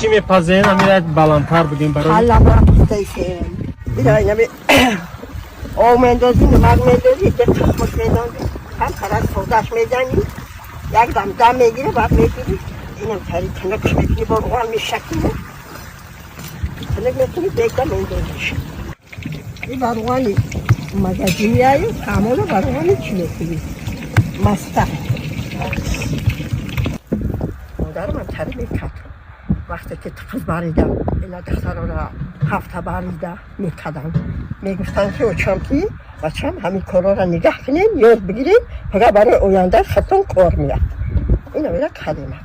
چی میپزین امیرت بالانتر بودیم برای حالا برام تیسیم بیدا اینا بی او مندازی نمک مندازی دقیق خوش میدانگی هم طرف سوداش میزنی یک دم میگیره بعد میگیری اینم تری تنکش میکنی با روان میشکنی تنک میکنی دیگه میندازیش این باروانی مگزینی هایی کاملا باروانی چی میکنی مسته مادرم هم تری میکرد وقتی که تفز باریدم اینا دخترها را هفته باریده میکردن میگفتن که اوچامکی بچه همین کارا را نگه کنین یاد بگیرین فقط برای آینده خطون کار میاد اینا میره کلمه